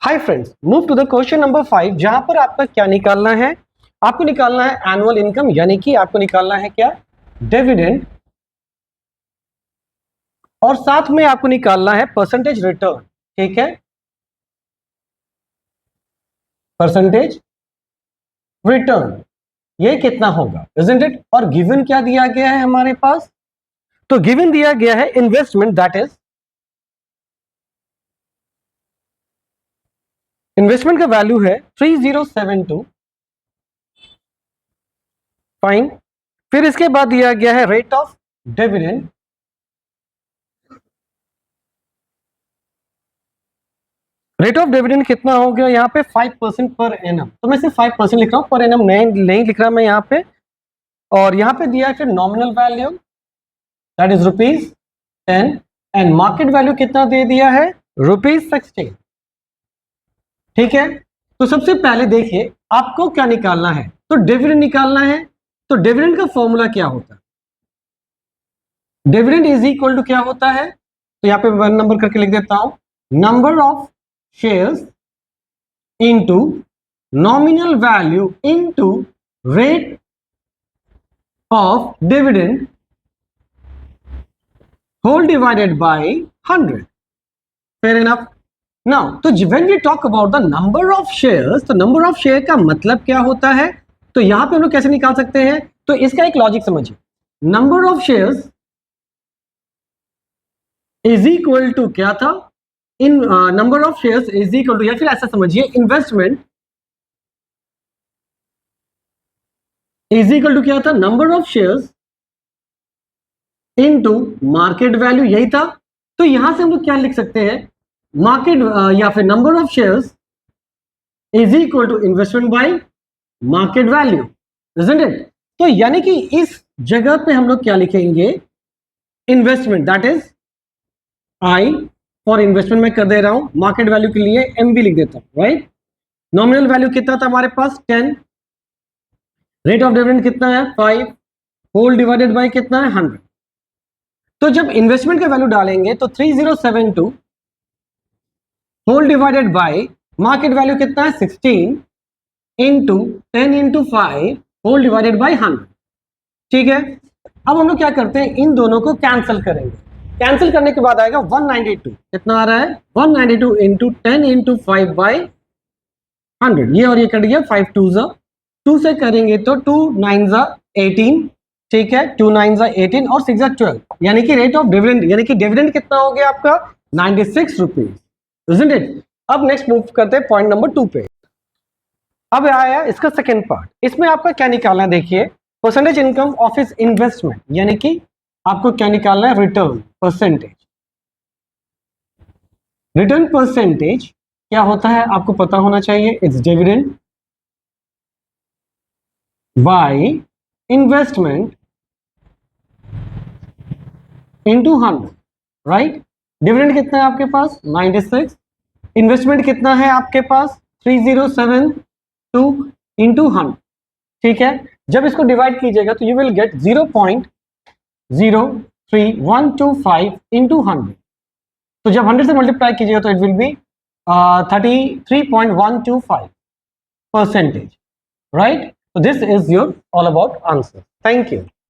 Hi friends, move to the question number 5 जहां पर आपका क्या निकालना है। आपको निकालना है एनुअल इनकम, यानी कि आपको निकालना है क्या, डिविडेंड, और साथ में आपको निकालना है परसेंटेज रिटर्न। ठीक है, परसेंटेज रिटर्न ये कितना होगा, इजंट इट। और गिवन क्या दिया गया है हमारे पास, तो गिवन दिया गया है इन्वेस्टमेंट, दैट इज इन्वेस्टमेंट का वैल्यू है 3072। फाइन। फिर इसके बाद दिया गया है rate of dividend, rate of dividend कितना हो गया यहाँ पे 5% पर एनम। तो मैं सिर्फ 5% लिख रहा हूं, पर एनम नहीं लिख रहा मैं यहाँ पे। और यहाँ पे दिया है फिर nominal value, that is ₹10, and market value कितना दे दिया है, ₹16। ठीक है, तो सबसे पहले देखिए आपको क्या निकालना है, तो डिविडेंड निकालना है। तो डिविडेंड का फॉर्मूला क्या होता है, डिविडेंड इज इक्वल टू क्या होता है, तो यहाँ पे 1 नंबर करके लिख देता हूं, number of shares into nominal value into rate of dividend whole divided by 100. Fair enough. Now, तो when we talk about the number of shares, तो number of share का मतलब क्या होता है, तो यहां पे हम लोग कैसे निकाल सकते हैं, तो इसका एक लॉजिक समझिए। Number of shares is equal to क्या था, इन number of shares is equal to, या फिर ऐसा समझिए, इन्वेस्टमेंट इज इक्वल टू क्या था, number of shares into market value, यही था। तो यहां से हम लोग क्या लिख सकते हैं, मार्केट या फिर number of shares is equal to investment by market value, isn't it. तो यानी कि इस जगह पे हम लोग क्या लिखेंगे, investment, that is I for investment मैं कर दे रहा हूं, मार्केट वैल्यू के लिए एम भी लिख देता हूं, राइट। नॉमिनल वैल्यू कितना था हमारे पास, 10, रेट ऑफ डिविडेंड कितना है 5, होल डिवाइडेड बाय कितना है 100। तो जब इन्वेस्टमेंट का वैल्यू डालेंगे तो 3072 whole divided by market value कितना है 16 into 10 into 5 whole divided by 100। ठीक है, अब हम लोग क्या करते हैं, इन दोनों को कैंसिल करेंगे। कैंसिल करने के बाद आएगा 192, कितना आ रहा है 192 इंटू 10 इंटू 5 बाय 100, ये और ये कट गया, 5 2 2 से करेंगे तो 2 9 18, ठीक है, 2 9 18 और 6 12, यानी कि रेट ऑफ डिविडेंड, यानी कि डिविडेंड कितना हो गया आपका 96 रुपीज, इजंट इट। अब नेक्स्ट मूव करते हैं पॉइंट नंबर 2 पे। अब आया इसका सेकंड पार्ट, इसमें आपका क्या निकालना है, देखिए परसेंटेज इनकम ऑफ इस इन्वेस्टमेंट, यानी कि आपको क्या निकालना है, रिटर्न परसेंटेज। रिटर्न परसेंटेज क्या होता है आपको पता होना चाहिए, it's dividend by investment into 100, right. Dividend कितना है आपके पास 96, इन्वेस्टमेंट कितना है आपके पास 3072 इंटू 100, ठीक है। जब इसको डिवाइड कीजिएगा तो यू विल गेट 0.03125 इंटू 100। तो जब 100 से मल्टीप्लाई कीजिएगा तो it will be 33.125 percentage, right. So this is your all about answer. Thank you.